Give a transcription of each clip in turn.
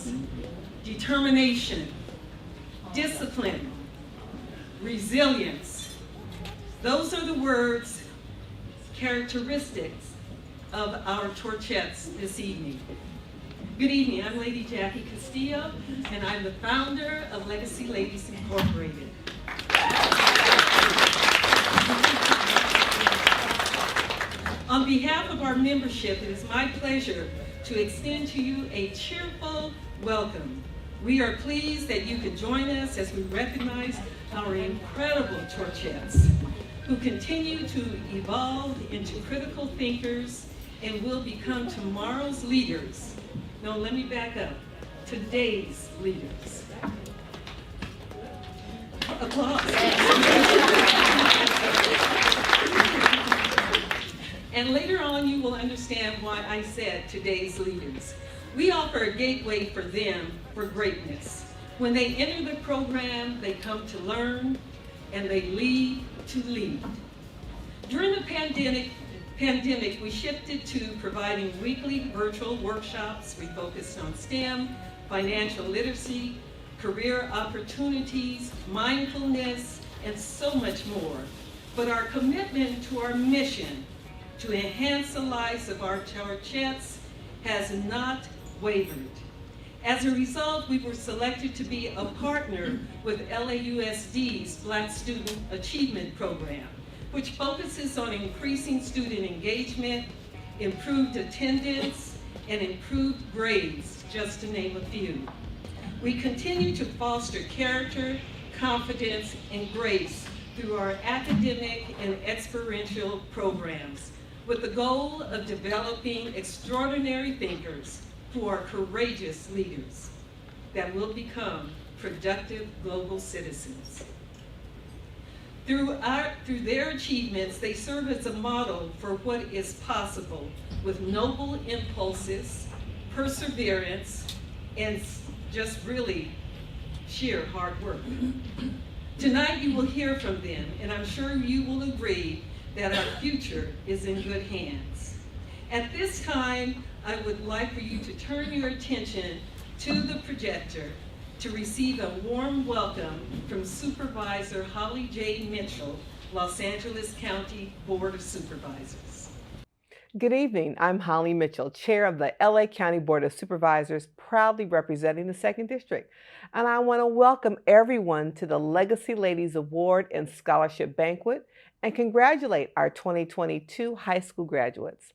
purpose, determination, discipline, resilience. Those are the words, characteristics of our Torchettes this evening. Good evening, I'm Lady Jackie Castillo, and I'm the founder of Legacy Ladies Incorporated. On behalf of our membership, it is my pleasure to extend to you a cheerful welcome. We are pleased that you could join us as we recognize our incredible Torchettes who continue to evolve into critical thinkers and will become tomorrow's leaders. No, let me back up. Today's leaders. Applause. And later on, you will understand why I said today's leaders. We offer a gateway for them for greatness. When they enter the program, they come to learn, and they lead to lead. During the pandemic, we shifted to providing weekly virtual workshops. We focused on STEM, financial literacy, career opportunities, mindfulness, and so much more. But our commitment to our mission to enhance the lives of our Torchettes has not wavered. As a result, we were selected to be a partner with LAUSD's Black Student Achievement Program, which focuses on increasing student engagement, improved attendance, and improved grades, just to name a few. We continue to foster character, confidence, and grace through our academic and experiential programs, with the goal of developing extraordinary thinkers who are courageous leaders that will become productive global citizens. Through their achievements, they serve as a model for what is possible with noble impulses, perseverance, and just really sheer hard work. Tonight you will hear from them, and I'm sure you will agree that our future is in good hands. At this time, I would like for you to turn your attention to the projector to receive a warm welcome from Supervisor Holly J. Mitchell, Los Angeles County Board of Supervisors. Good evening. I'm Holly Mitchell, Chair of the LA County Board of Supervisors, proudly representing the 2nd District. And I want to welcome everyone to the Legacy Ladies Award and Scholarship Banquet and congratulate our 2022 high school graduates.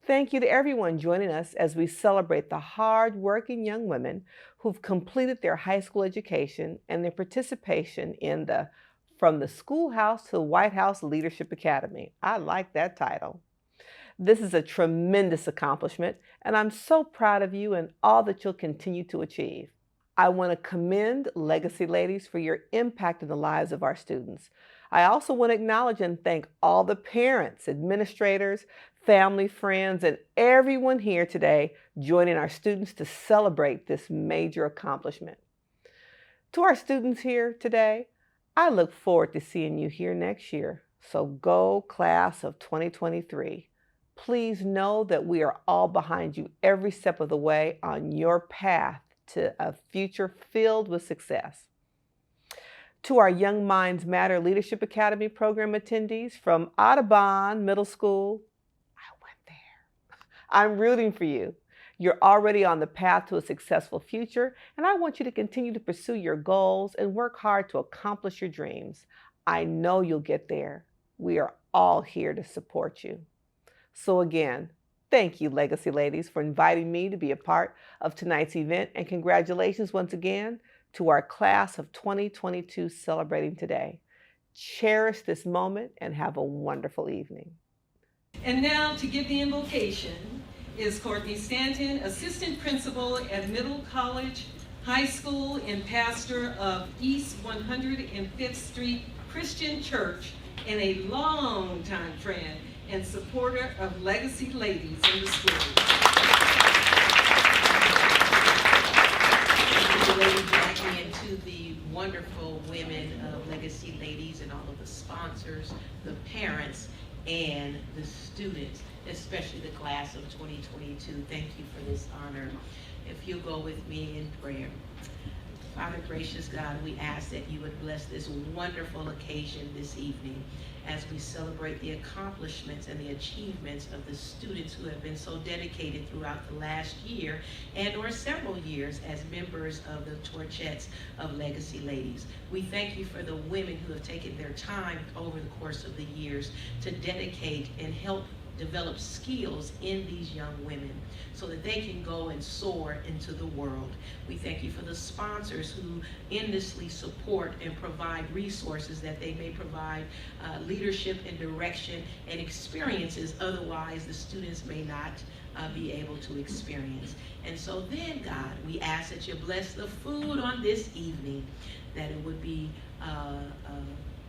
Thank you to everyone joining us as we celebrate the hard-working young women who've completed their high school education and their participation in the From the Schoolhouse to the White House Leadership Academy. I like that title. This is a tremendous accomplishment, and I'm so proud of you and all that you'll continue to achieve. I want to commend Legacy Ladies for your impact in the lives of our students. I also want to acknowledge and thank all the parents, administrators, family, friends, and everyone here today joining our students to celebrate this major accomplishment. To our students here today, I look forward to seeing you here next year. So go class of 2023. Please know that we are all behind you every step of the way on your path to a future filled with success. To our Young Minds Matter Leadership Academy program attendees from Audubon Middle School, I went there. I'm rooting for you. You're already on the path to a successful future, and I want you to continue to pursue your goals and work hard to accomplish your dreams. I know you'll get there. We are all here to support you. So again, thank you, Legacy Ladies, for inviting me to be a part of tonight's event, and congratulations once again to our class of 2022 celebrating today. Cherish this moment and have a wonderful evening. And now to give the invocation is Courtney Stanton, Assistant Principal at Middle College High School and pastor of East 105th Street Christian Church, and a longtime friend and supporter of Legacy Ladies in the school. Lady Jackie, and to the wonderful women of Legacy Ladies and all of the sponsors, the parents, and the students, especially the class of 2022. Thank you for this honor. If you'll go with me in prayer. Father, gracious God, we ask that you would bless this wonderful occasion this evening as we celebrate the accomplishments and the achievements of the students who have been so dedicated throughout the last year and or several years as members of the Torchettes of Legacy Ladies. We thank you for the women who have taken their time over the course of the years to dedicate and help develop skills in these young women so that they can go and soar into the world. We thank you for the sponsors who endlessly support and provide resources that they may provide leadership and direction and experiences otherwise the students may not be able to experience. And so then, God, we ask that you bless the food on this evening, that it would be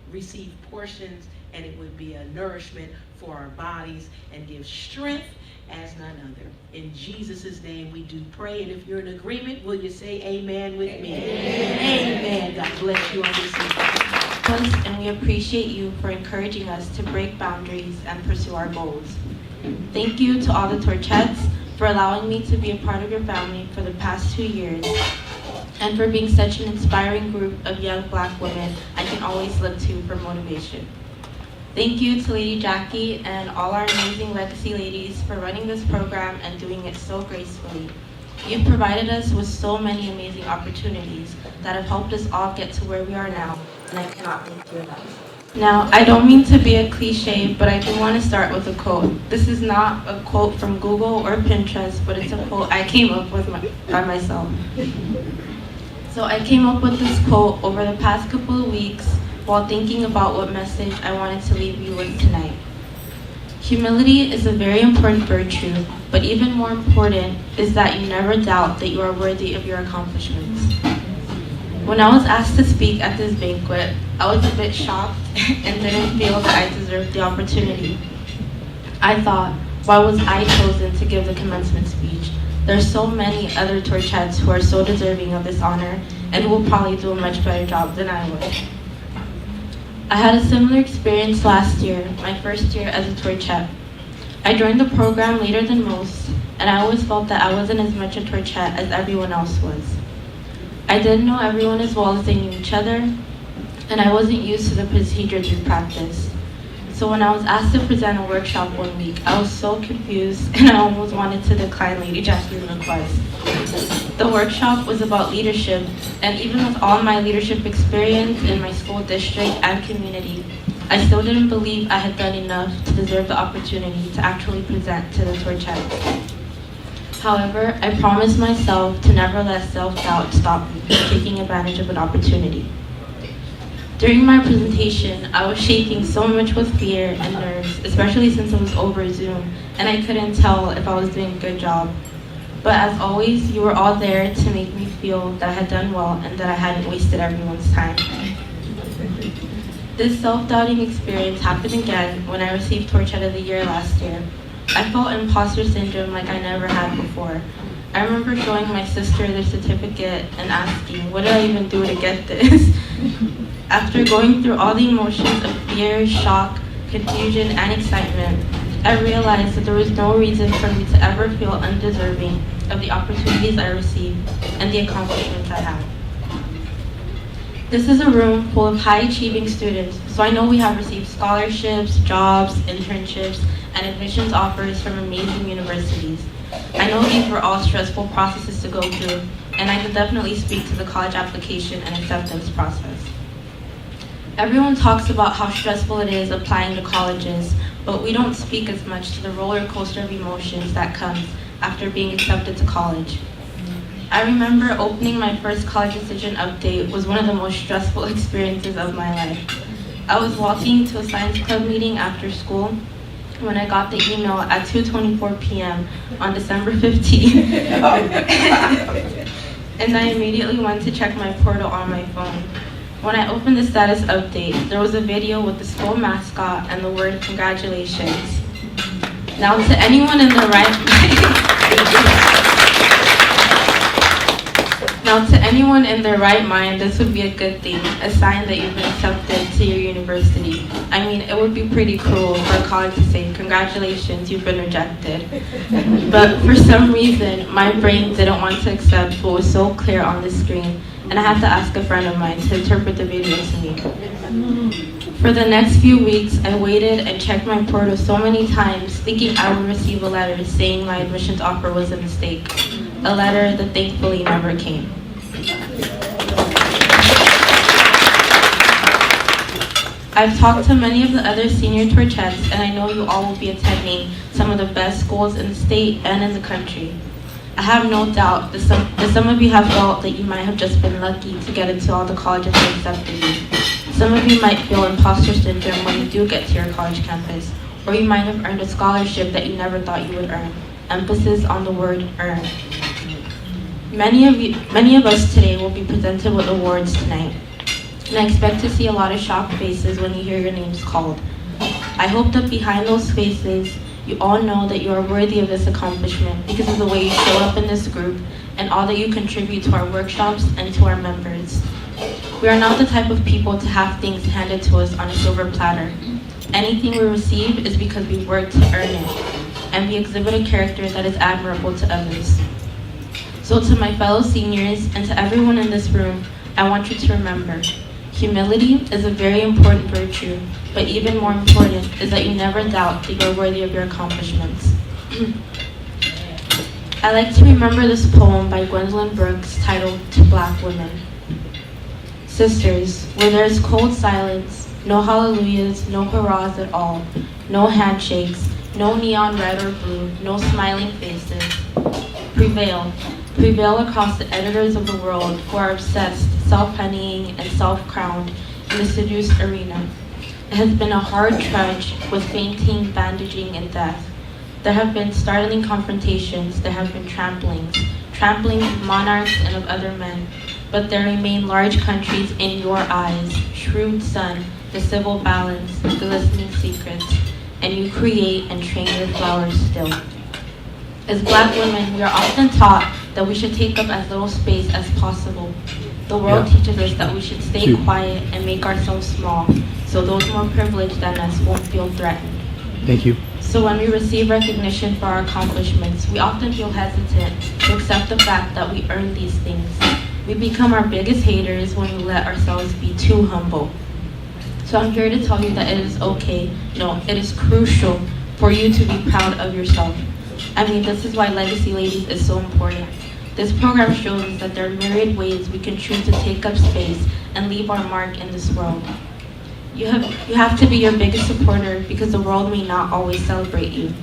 receive portions and it would be a nourishment for our bodies and give strength as none other. In Jesus' name we do pray, and if you're in agreement, will you say amen with me? Amen. God bless you on this evening. And we appreciate you for encouraging us to break boundaries and pursue our goals. Thank you to all the Torchettes for allowing me to be a part of your family for the past 2 years, and for being such an inspiring group of young Black women I can always look to for motivation. Thank you to Lady Jackie and all our amazing Legacy ladies for running this program and doing it so gracefully. You've provided us with so many amazing opportunities that have helped us all get to where we are now, and I cannot thank you enough. Now, I don't mean to be a cliche, but I do want to start with a quote. This is not a quote from Google or Pinterest, but it's a quote I came up with by myself. So I came up with this quote over the past couple of weeks while thinking about what message I wanted to leave you with tonight. Humility is a very important virtue, but even more important is that you never doubt that you are worthy of your accomplishments. When I was asked to speak at this banquet, I was a bit shocked and didn't feel that I deserved the opportunity. I thought, why was I chosen to give the commencement speech? There's so many other Torchettes who are so deserving of this honor and will probably do a much better job than I would. I had a similar experience last year, my first year as a Torchette. I joined the program later than most, and I always felt that I wasn't as much a Torchette as everyone else was. I didn't know everyone as well as they knew each other, and I wasn't used to the procedure through practice. So when I was asked to present a workshop one week, I was so confused and I almost wanted to decline Lady Jackie's request. The workshop was about leadership, and even with all my leadership experience in my school district and community, I still didn't believe I had done enough to deserve the opportunity to actually present to the Torchettes. However, I promised myself to never let self-doubt stop me from taking advantage of an opportunity. During my presentation, I was shaking so much with fear and nerves, especially since it was over Zoom, and I couldn't tell if I was doing a good job. But as always, you were all there to make me feel that I had done well and that I hadn't wasted everyone's time. This self-doubting experience happened again when I received Torchette of the Year last year. I felt imposter syndrome like I never had before. I remember showing my sister the certificate and asking, what did I even do to get this? After going through all the emotions of fear, shock, confusion, and excitement, I realized that there was no reason for me to ever feel undeserving of the opportunities I received and the accomplishments I had. This is a room full of high-achieving students, so I know we have received scholarships, jobs, internships, and admissions offers from amazing universities. I know these were all stressful processes to go through, and I can definitely speak to the college application and acceptance process. Everyone talks about how stressful it is applying to colleges, but we don't speak as much to the roller coaster of emotions that comes after being accepted to college. I remember opening my first college decision update was one of the most stressful experiences of my life. I was walking to a science club meeting after school when I got the email at 2:24 p.m. on December 15th. And I immediately went to check my portal on my phone. When I opened the status update, there was a video with the school mascot and the word congratulations. Now to anyone in their right mind, this would be a good thing, a sign that you've been accepted to to your university. I mean, it would be pretty cruel for a college to say, congratulations, you've been rejected. But for some reason, my brain didn't want to accept what was so clear on the screen, and I had to ask a friend of mine to interpret the video to me. For the next few weeks, I waited and checked my portal so many times, thinking I would receive a letter saying my admissions offer was a mistake. A letter that thankfully never came. I've talked to many of the other senior Torchettes, and I know you all will be attending some of the best schools in the state and in the country. I have no doubt that some of you have felt that you might have just been lucky to get into all the colleges that accepted you. Some of you might feel imposter syndrome when you do get to your college campus, or you might have earned a scholarship that you never thought you would earn. Emphasis on the word earn. Many of us today will be presented with awards tonight, and I expect to see a lot of shocked faces when you hear your names called. I hope that behind those faces, you all know that you are worthy of this accomplishment because of the way you show up in this group and all that you contribute to our workshops and to our members. We are not the type of people to have things handed to us on a silver platter. Anything we receive is because we worked to earn it, and we exhibit a character that is admirable to others. So to my fellow seniors and to everyone in this room, I want you to remember, humility is a very important virtue, but even more important is that you never doubt that you're worthy of your accomplishments. I like to remember this poem by Gwendolyn Brooks titled To Black Women. Sisters, where there is cold silence, no hallelujahs, no hurrahs at all, no handshakes, no neon red or blue, no smiling faces, prevail. Prevail across the editors of the world who are obsessed, self-honeying, and self-crowned in the seduced arena. It has been a hard trudge with fainting, bandaging, and death. There have been startling confrontations, there have been tramplings of monarchs and of other men, but there remain large countries in your eyes, shrewd sun, the civil balance, the listening secrets, and you create and train your flowers still. As Black women, we are often taught that we should take up as little space as possible. The world teaches us that we should stay quiet and make ourselves small, so those more privileged than us won't feel threatened. Thank you. So when we receive recognition for our accomplishments, we often feel hesitant to accept the fact that we earned these things. We become our biggest haters when we let ourselves be too humble. So I'm here to tell you that it is okay, no, it is crucial for you to be proud of yourself. I mean, this is why Legacy Ladies is so important. This program shows us that there are myriad ways we can choose to take up space and leave our mark in this world. You have to be your biggest supporter because the world may not always celebrate you.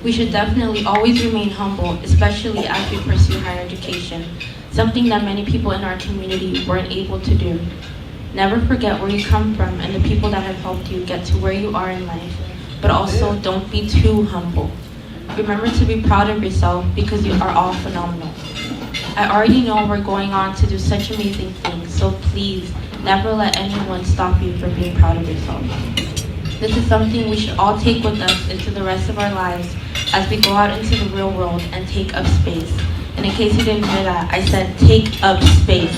We should definitely always remain humble, especially as we pursue higher education, something that many people in our community weren't able to do. Never forget where you come from and the people that have helped you get to where you are in life, but also don't be too humble. Remember to be proud of yourself because you are all phenomenal. I already know we're going on to do such amazing things, so please never let anyone stop you from being proud of yourself. This is something we should all take with us into the rest of our lives as we go out into the real world and take up space. And in case you didn't hear that, I said take up space.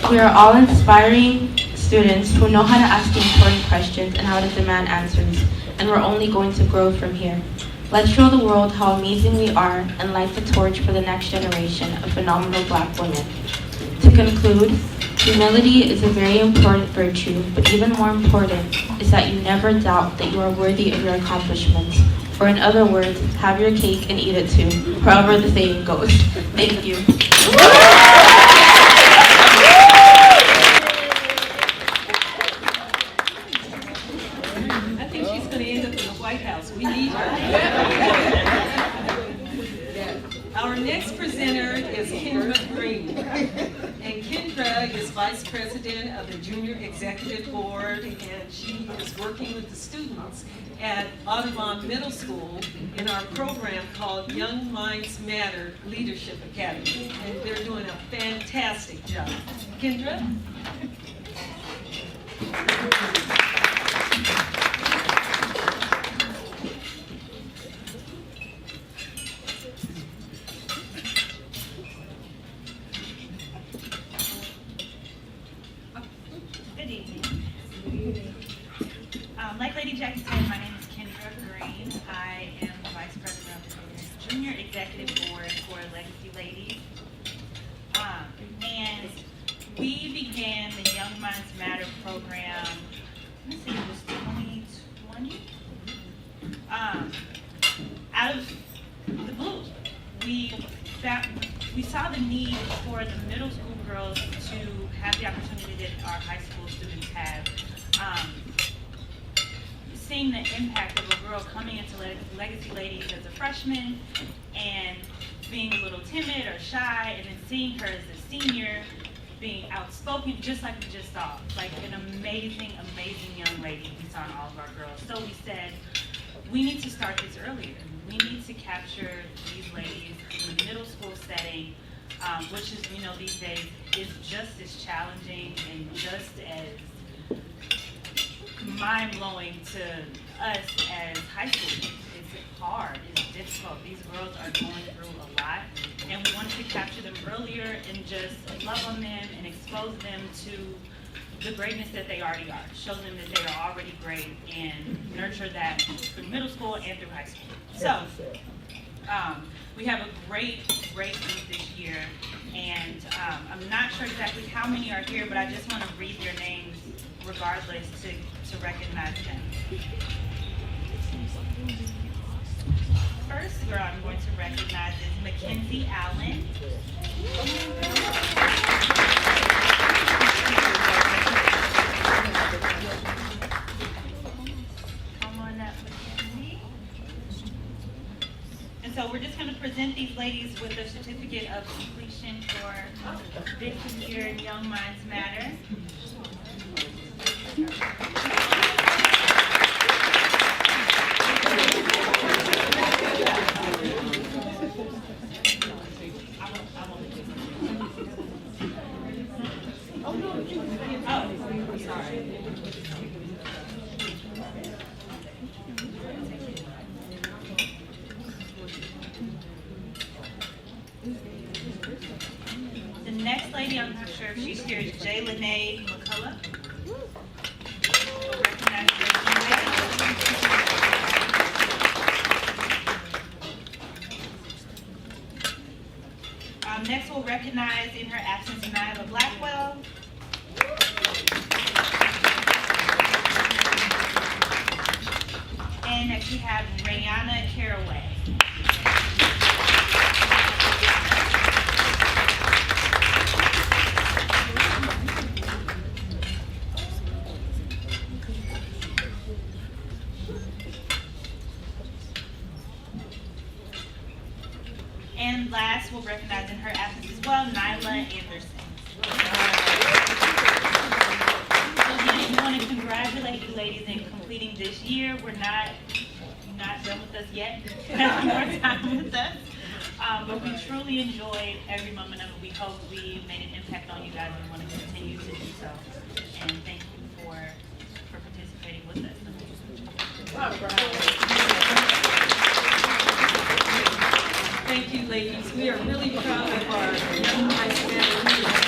We are all inspiring students who know how to ask the important questions and how to demand answers, and we're only going to grow from here. Let's show the world how amazing we are and light the torch for the next generation of phenomenal Black women. To conclude, humility is a very important virtue, but even more important is that you never doubt that you are worthy of your accomplishments. Or in other words, have your cake and eat it too, however the saying goes. Thank you. I think she's going to end up in the White House. We need her. Our next presenter is Kendra Green. And Kendra is Vice President of the Junior Executive Board, and she is working with the students at Audubon Middle School in our program called Young Minds Matter Leadership Academy. And they're doing a fantastic job. Kendra? Senior Executive Board for Legacy Ladies. And we began the Young Minds Matter program, let's see, it was 2020? Out of the blue. We saw the need for the middle school girls to have the opportunity that our high school students have. Seeing the impact of a girl coming into Legacy Ladies as a freshman and being a little timid or shy, and then seeing her as a senior being outspoken, just like we just saw, like an amazing, amazing young lady we saw in all of our girls. So we said, we need to start this earlier. We need to capture these ladies in the middle school setting, which is, these days is just as challenging and just as mind-blowing to us as high school. It's hard, it's difficult. These girls are going through a lot, and we wanted to capture them earlier and just love on them and expose them to the greatness that they already are. Show them that they are already great and nurture that through middle school and through high school. So, we have a great group this year, and I'm not sure exactly how many are here, but I just want to read their names regardless to recognize them. First girl I'm going to recognize is Mackenzie Allen. Come on up, Mackenzie. And so we're just going to present these ladies with a certificate of completion for this year Young Minds Matter. The next lady, I'm not sure if she's here, is Jaylenay McCullough. Next, we'll recognize in her absence Nyla Blackwell. And next we have Rayana Caraway. And last, we'll recognize in her absence as well, Nyla Anderson. So again, we want to congratulate you ladies in completing this year. You're not done with us yet. You have more time with us. But we truly enjoyed every moment of it. We hope we made an impact on you guys and want to continue to do so. And thank you for participating with us. All right. Thank you, ladies. We are really proud of our young high school leaders.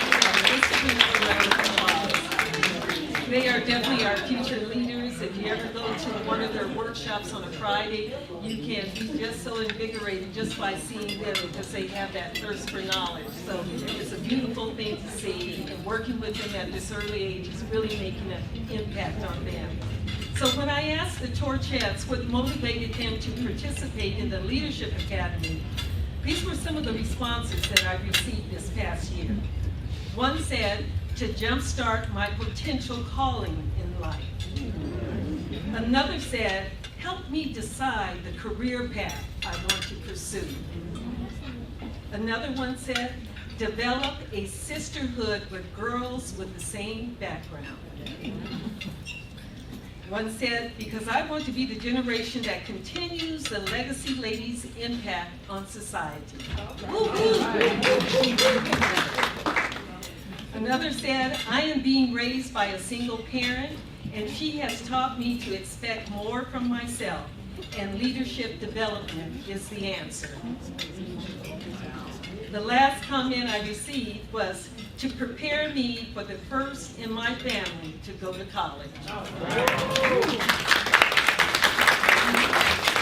They are definitely our future leaders. If you ever go to one of their workshops on a Friday, you can be just so invigorated just by seeing them because they have that thirst for knowledge. So it's a beautiful thing to see, and working with them at this early age is really making an impact on them. So when I asked the Torchettes what motivated them to participate in the Leadership Academy, these were some of the responses that I received this past year. One said, to jumpstart my potential calling in life. Another said, help me decide the career path I want to pursue. Another one said, develop a sisterhood with girls with the same background. One said, because I want to be the generation that continues the Legacy Ladies' impact on society. Another said, I am being raised by a single parent, and she has taught me to expect more from myself, and leadership development is the answer. The last comment I received was, to prepare me for the first in my family to go to college.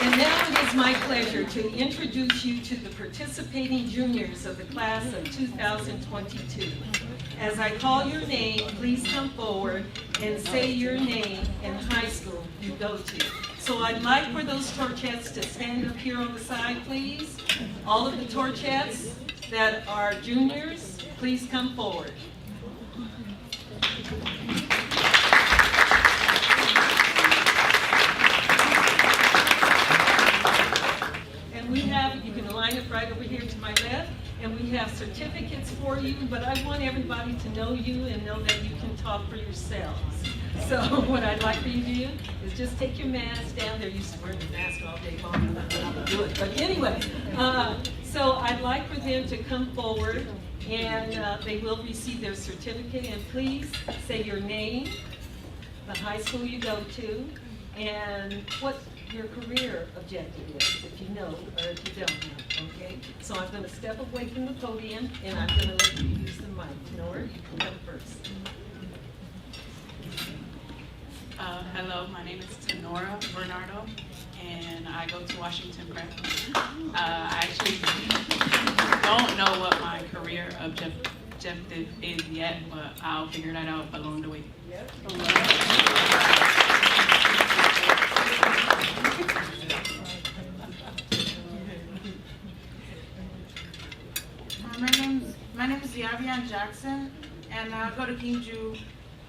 And now it is my pleasure to introduce you to the participating juniors of the class of 2022. As I call your name, please come forward and say your name and high school you go to. So I'd like for those torchettes to stand up here on the side, please. All of the torchettes that are juniors, please come forward. And we have, you can line up right over here to my left, and we have certificates for you, but I want everybody to know you and know that you can talk for yourselves. So what I'd like for you to do is just take your mask down. They're used to wearing the mask all day long. I'm not going to do it. But anyway, so I'd like for them to come forward, and they will receive their certificate. And please say your name, the high school you go to, and what your career objective is, if you know or if you don't know, okay? So I'm going to step away from the podium, and I'm going to let you use the mic. Nora, you can come first. Hello, my name is Tenora Bernardo, and I go to Washington Prep. I actually don't know what my career objective is yet, but I'll figure that out along the way. Yep. My name is Yavian Jackson, and I go to Kingju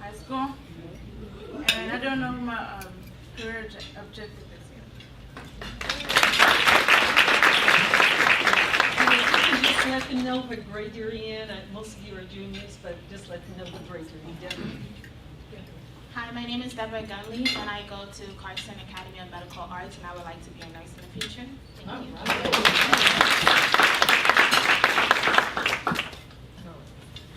High School. And I don't know my career objective is yet. Just let them know what grade you're in. Most of you are juniors, but just let them know what grade you're in. Deborah? Hi, my name is Deborah Gunley, and I go to Carson Academy of Medical Arts, and I would like to be a nurse in the future. Thank you.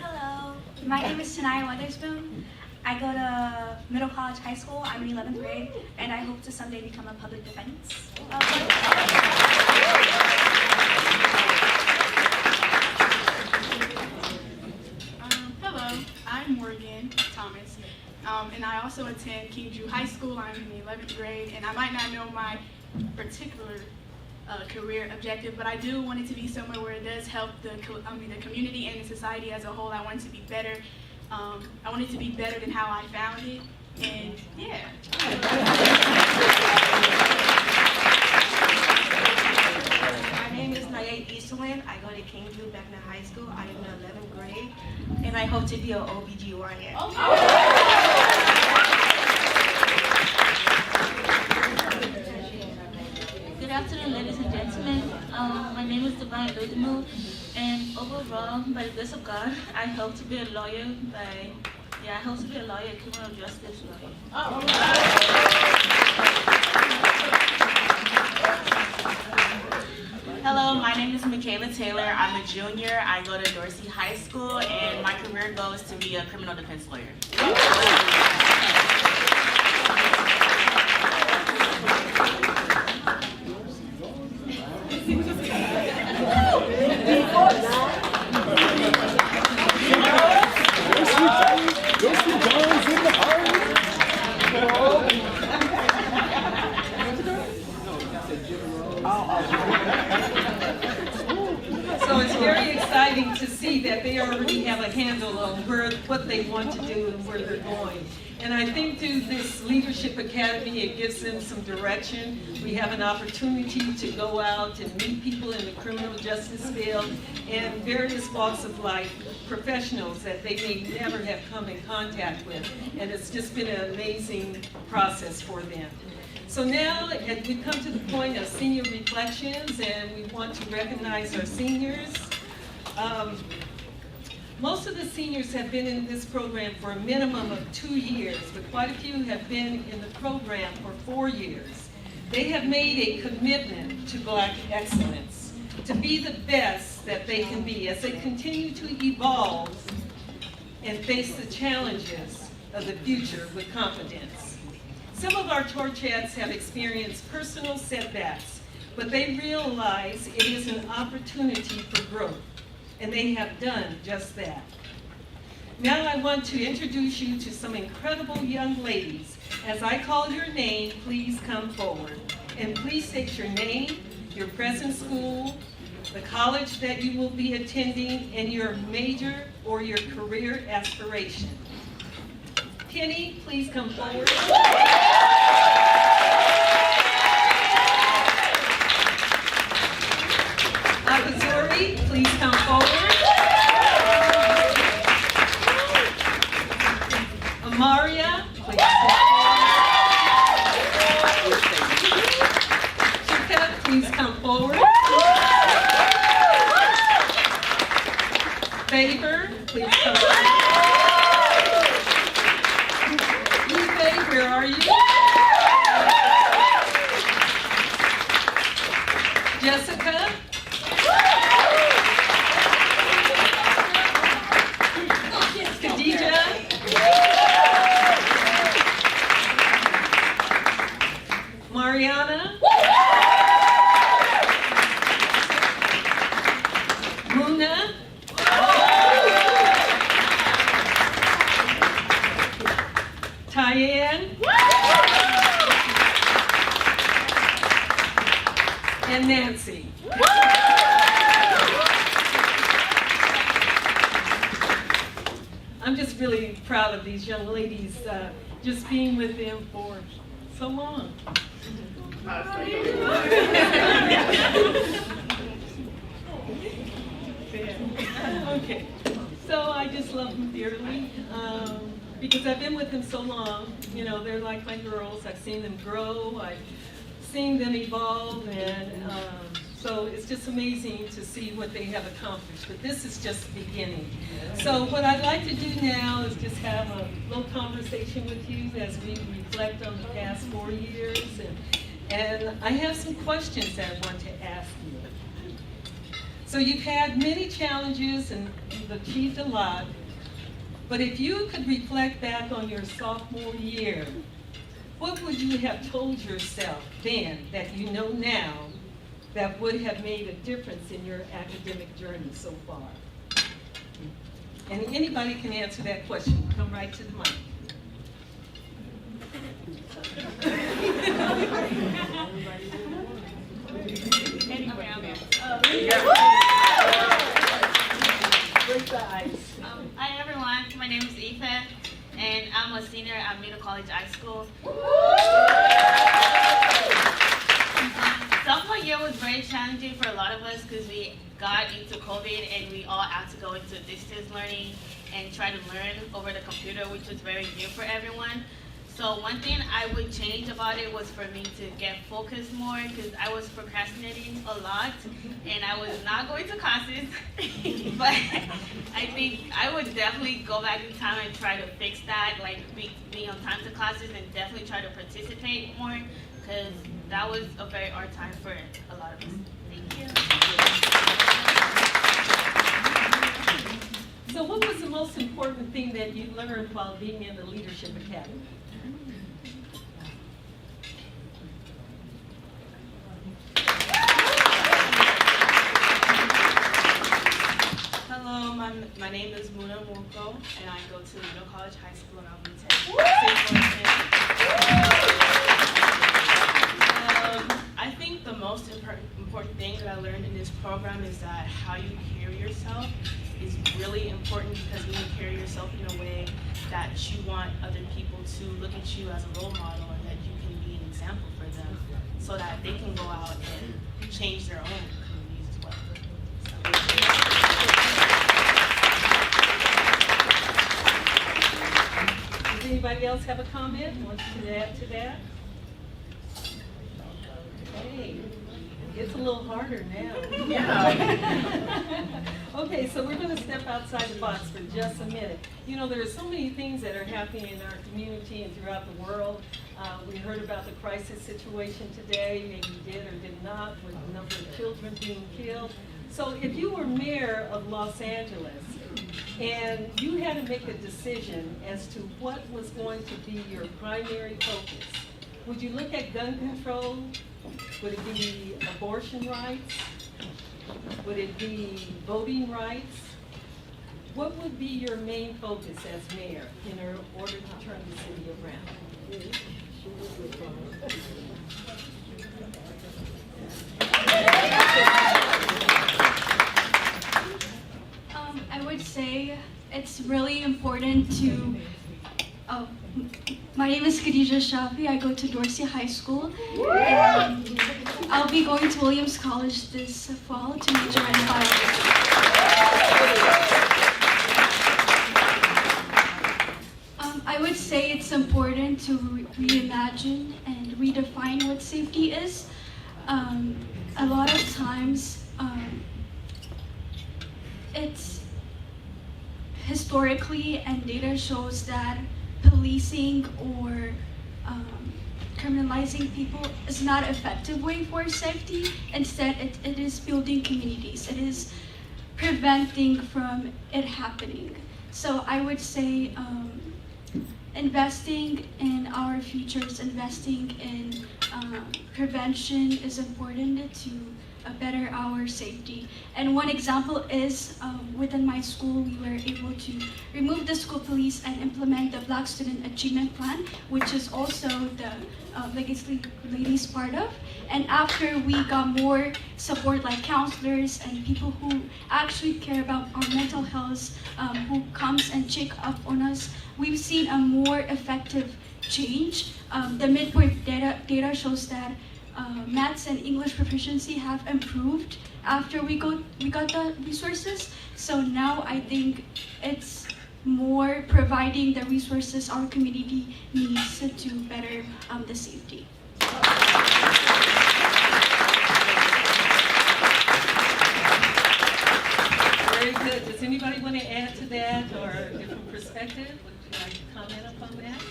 Hello, my name is Tanaya Weatherspoon. I go to Middle College High School. I'm in 11th grade, and I hope to someday become a public defense. Hello, I'm Morgan Thomas, and I also attend Kingju High School. I'm in the 11th grade, and I might not know my particular career objective, but I do want it to be somewhere where it does help the community and the society as a whole. I want it to be better. I want it to be better than how I found it, and yeah. My name is Nayade Eastland. I go to Kingju Beckner High School. I am in 11th grade, and I hope to be an OBGYN. Good afternoon, ladies and gentlemen. My name is Divine Ludimu, and overall, by the grace of God, I hope to be a lawyer. I hope to be a lawyer, criminal justice lawyer. Hello, my name is Michaela Taylor. I'm a junior. I go to Dorsey High School, and my career goal is to be a criminal defense lawyer. So it's very exciting to see that they already have a handle on what they want to do and where they're going. And I think through this Leadership Academy, it gives them some direction. We have an opportunity to go out and meet people in the criminal justice field and various walks of life, professionals that they may never have come in contact with. And it's just been an amazing process for them. So now we've come to the point of senior reflections, and we want to recognize our seniors. Most of the seniors have been in this program for a minimum of 2 years, but quite a few have been in the program for 4 years. They have made a commitment to Black excellence, to be the best that they can be as they continue to evolve and face the challenges of the future with confidence. Some of our Torchettes have experienced personal setbacks, but they realize it is an opportunity for growth, and they have done just that. Now I want to introduce you to some incredible young ladies. As I call your name, please come forward. And please state your name, your present school, the college that you will be attending, and your major or your career aspiration. Kenny, please come forward. Akazuri, please come forward. Amaria, please come forward. Chika, please come forward. Favor, please come forward. Ife, where are you? Jessica? Khadija? Mariana? Muna? Tyann? And Nancy. I'm just really proud of these young ladies, just being with them for so long. Okay, so I just love them dearly because I've been with them so long. You know, they're like my girls. I've seen them grow. I've seen them evolve, and so it's just amazing to see what they have accomplished. But this is just the beginning. So what I'd like to do now is just have a little conversation with you as we reflect on the past 4 years. And I have some questions that I want to ask you. So you've had many challenges and you've achieved a lot. But if you could reflect back on your sophomore year, what would you have told yourself then that you know now that would have made a difference in your academic journey so far? And anybody can answer that question. Come right to the mic. Hi everyone, my name is Aoife, and I'm a senior at Middle College High School. Sophomore year was very challenging for a lot of us because we got into COVID and we all had to go into distance learning and try to learn over the computer, which was very new for everyone. So one thing I would change about it was for me to get focused more because I was procrastinating a lot and I was not going to classes. But I think I would definitely go back in time and try to fix that, like be on time to classes and definitely try to participate more because that was a very hard time for a lot of us. Thank you. So what was the most important thing that you learned while being in the Leadership Academy? Hello, my name is Muna Munko, and I go to Middle College High School, and I'll be 10. I think the most important thing that I learned in this program is that how you carry yourself is really important because when you carry yourself in a way that you want other people to look at you as a role model and that you can be an example for them so that they can go out and change their own communities as well. Does anybody else have a comment? Want to add to that? Hey, it's a little harder now. Yeah. Okay, so we're going to step outside the box for just a minute. You know, there are so many things that are happening in our community and throughout the world. We heard about the crisis situation today, maybe you did or did not, with the number of children being killed. So if you were mayor of Los Angeles and you had to make a decision as to what was going to be your primary focus, would you look at gun control? Would it be abortion rights? Would it be voting rights? What would be your main focus as mayor in order to turn the city around? I would say it's really important to. My name is Khadija Shafi. I go to Dorsey High School. And I'll be going to Williams College this fall to major in biology. I would say it's important to reimagine and redefine what safety is. A lot of times, it's historically and data shows that policing or criminalizing people is not an effective way for safety. Instead, it is building communities. It is preventing from it happening. So I would say investing in our futures, investing in prevention is important to better our safety. And one example is within my school, we were able to remove the school police and implement the Black Student Achievement Plan, which is also the Legacy Ladies part of. And after we got more support like counselors and people who actually care about our mental health, who comes and check up on us, we've seen a more effective change. The midpoint data shows that maths and English proficiency have improved after we got the resources. So now I think it's more providing the resources our community needs to better the safety. Very good. Does anybody want to add to that or a different perspective? Would you like to comment upon that?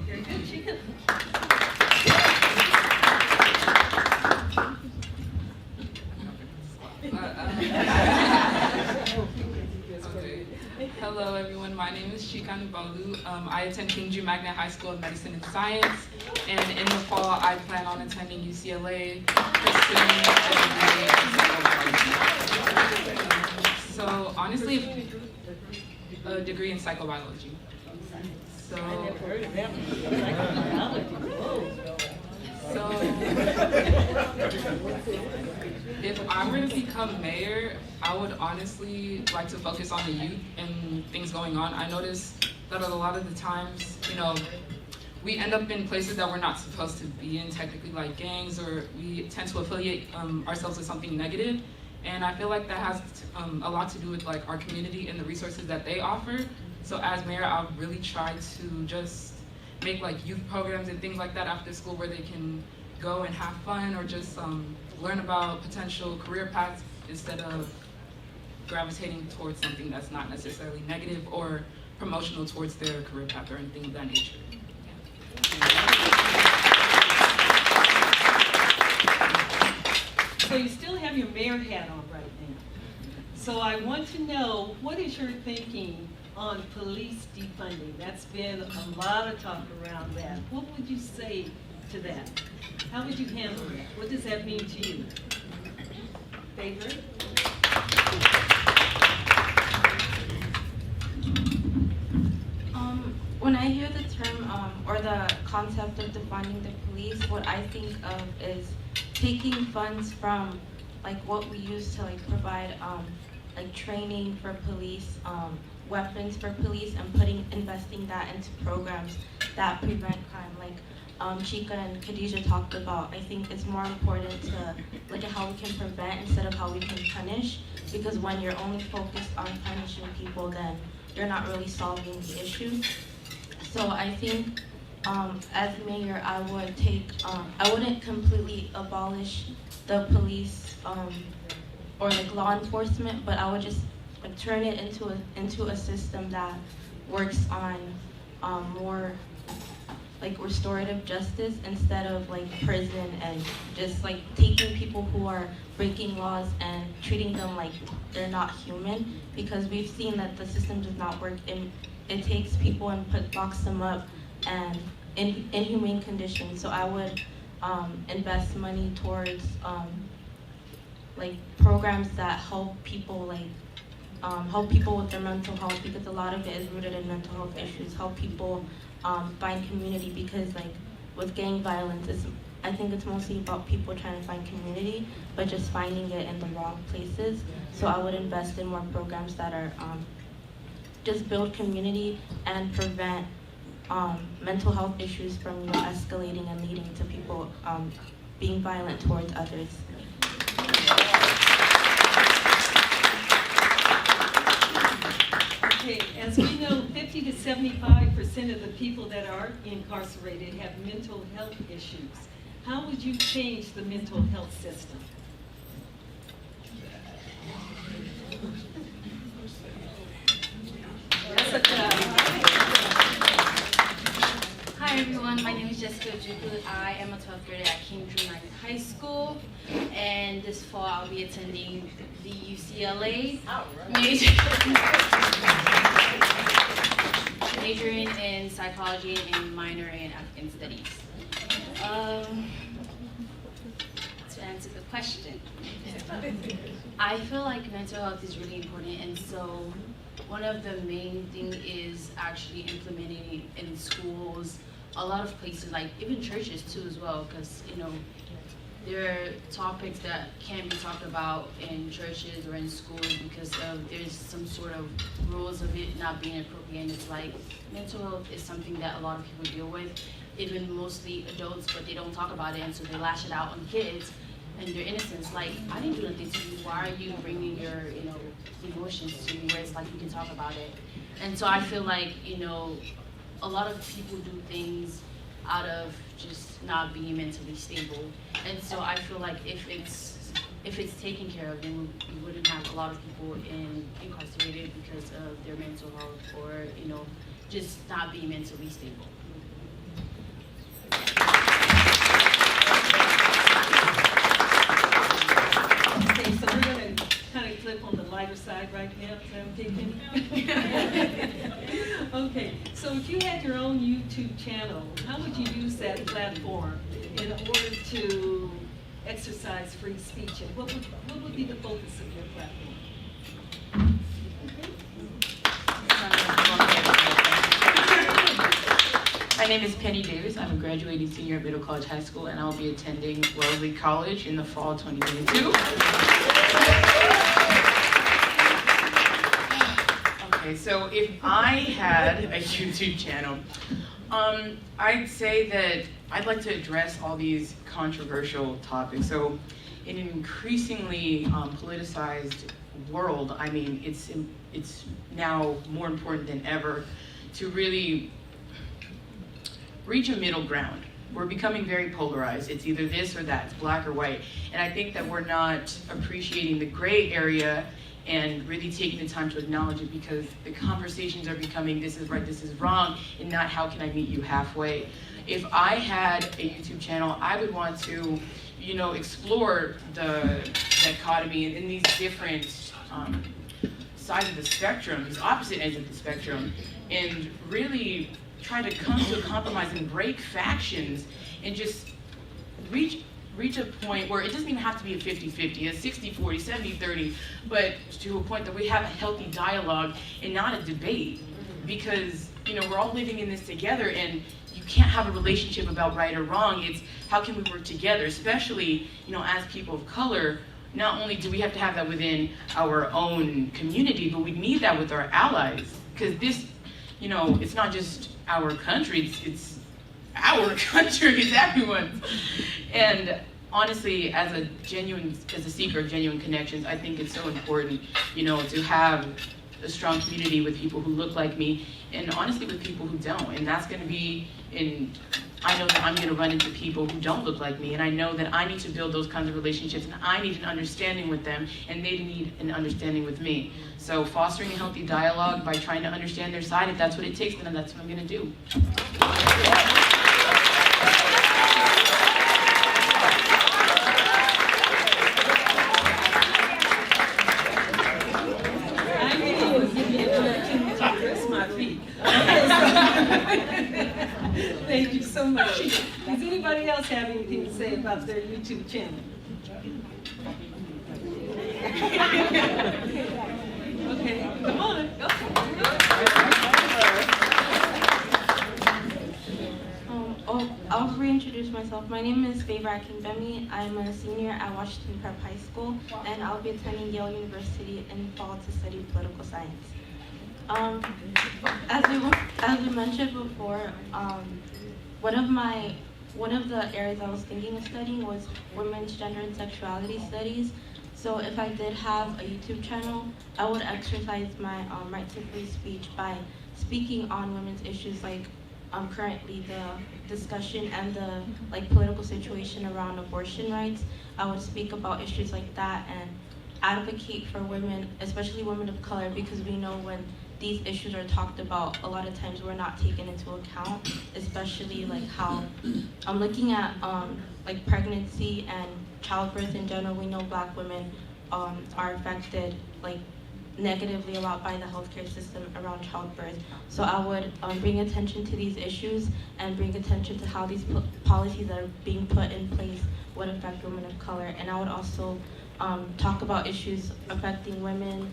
Very good, Chica. Hello everyone, my name is Chika Nubalu. I attend King Jude Magnet High School of Medicine and Science, and in the fall I plan on attending UCLA, pursuing a degree. So honestly, a degree in psychobiology. So if I were to become mayor, I would honestly like to focus on the youth and things going on. I notice that a lot of the times, we end up in places that we're not supposed to be in, technically like gangs, or we tend to affiliate ourselves with something negative. And I feel like that has a lot to do with like our community and the resources that they offer. So as mayor, I'll really try to just make like youth programs and things like that after school where they can go and have fun or just learn about potential career paths instead of gravitating towards something that's not necessarily negative or promotional towards their career path or anything of that nature. So you still have your mayor hat on right now. So I want to know, what is your thinking on police defunding? That's been a lot of talk around that. What would you say to that? How would you handle that? What does that mean to you? Favor? When I hear the term or the concept of defunding the police, what I think of is taking funds from like what we use to like provide like training for police, weapons for police, and investing that into programs that prevent crime. Like Chika and Khadija talked about, I think it's more important to look at how we can prevent instead of how we can punish, because when you're only focused on punishing people, then you're not really solving the issue. So I think as mayor, I wouldn't completely abolish the police or like law enforcement, but I would just like turn it into a system that works on more like restorative justice instead of like prison and just like taking people who are breaking laws and treating them like they're not human, because we've seen that the system does not work. It takes people and locks them up and in inhumane conditions. So I would invest money towards like programs that help people with their mental health, because a lot of it is rooted in mental health issues. Help people find community, because like with gang violence, I think it's mostly about people trying to find community, but just finding it in the wrong places. So I would invest in more programs that are just build community and prevent mental health issues from escalating and leading to people being violent towards others. Okay, as we know, 50 to 75% of the people that are incarcerated have mental health issues. How would you change the mental health system? Hi everyone, my name is Jessica Juku. I am a 12th grader at King Drew United High School, and this fall I'll be attending the UCLA majoring in psychology and minoring in African studies. To answer the question, I feel like mental health is really important, and so one of the main things is actually implementing it in schools, a lot of places, like even churches too as well, because there are topics that can't be talked about in churches or in schools because there's some sort of rules of it not being appropriate. And it's like mental health is something that a lot of people deal with, even mostly adults, but they don't talk about it, and so they lash it out on kids and their innocence. Like, I didn't do nothing to you. Why are you bringing your emotions to me? Where it's like you can talk about it. And so I feel like a lot of people do things out of just not being mentally stable. And so I feel like if it's taken care of, then we wouldn't have a lot of people incarcerated because of their mental health or just not being mentally stable. Okay, so we're going to kind of flip on the lighter side right now, so I'm thinking. Okay, so if you had your own YouTube channel, how would you use that platform in order to exercise free speech? And what would be the focus of your platform? My name is Penny Davis. I'm a graduating senior at Middle College High School, and I'll be attending Wellesley College in the fall 2022. Okay, so if I had a YouTube channel, I'd say that I'd like to address all these controversial topics. So in an increasingly politicized world, I mean, it's now more important than ever to really reach a middle ground. We're becoming very polarized. It's either this or that, it's black or white. And I think that we're not appreciating the gray area and really taking the time to acknowledge it, because the conversations are becoming this is right, this is wrong, and not how can I meet you halfway. If I had a YouTube channel, I would want to, explore the dichotomy in these different sides of the spectrum, these opposite ends of the spectrum, and really try to come to a compromise and break factions and just reach a point where it doesn't even have to be a 50-50, a 60-40, 70-30, but to a point that we have a healthy dialogue and not a debate, because we're all living in this together, and you can't have a relationship about right or wrong. It's how can we work together, especially as people of color. Not only do we have to have that within our own community, but we need that with our allies, because this it's not just our country, it's our country, it's everyone's. And honestly, as a seeker of genuine connections, I think it's so important, to have a strong community with people who look like me, and honestly with people who don't. And that's gonna be I know that I'm gonna run into people who don't look like me, and I know that I need to build those kinds of relationships, and I need an understanding with them, and they need an understanding with me. So fostering a healthy dialogue by trying to understand their side, if that's what it takes, then that's what I'm gonna do. I really was giving you an opportunity to rest my feet. Thank you so much. Does anybody else have anything to say about their YouTube channel? Okay, come on. Go. I'll reintroduce myself. My name is Favor Akinbemi. I'm a senior at Washington Prep High School, and I'll be attending Yale University in fall to study political science. As we mentioned before, one of the areas I was thinking of studying was women's gender and sexuality studies. So if I did have a YouTube channel, I would exercise my right to free speech by speaking on women's issues like currently the discussion and the political situation around abortion rights. I would speak about issues like that and advocate for women, especially women of color, because we know when these issues are talked about, a lot of times we're not taken into account, especially how I'm looking at pregnancy and childbirth in general. We know Black women are affected negatively a lot by the healthcare system around childbirth. So I would bring attention to these issues and bring attention to how these policies that are being put in place would affect women of color. And I would also talk about issues affecting women,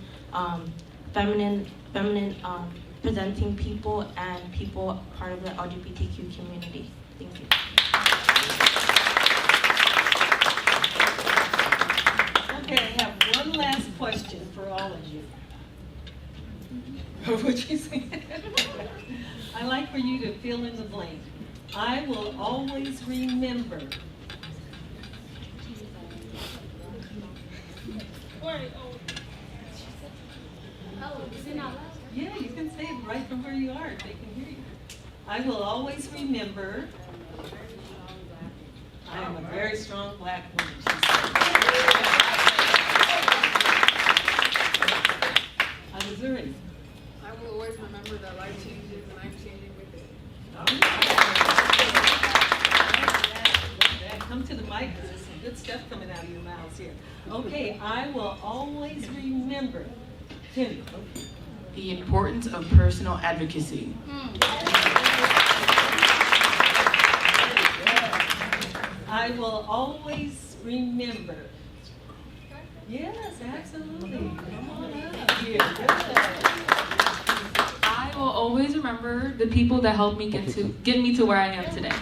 feminine presenting people, and people part of the LGBTQ community. Thank you. Okay, I have one last question for all of you. What you say? I like for you to fill in the blank. I will always remember. Yeah, you can say it right from where you are. They can hear you. I will always remember. I am a very strong Black woman, she said. Missouri. I will always remember that life changes and I'm changing with it. Come to the mic, because there's some good stuff coming out of your mouths here. Okay, I will always remember. Tim. The importance of personal advocacy. I will always remember. Yes, absolutely. Come on up here. I will always remember the people that helped me get me to where I am today.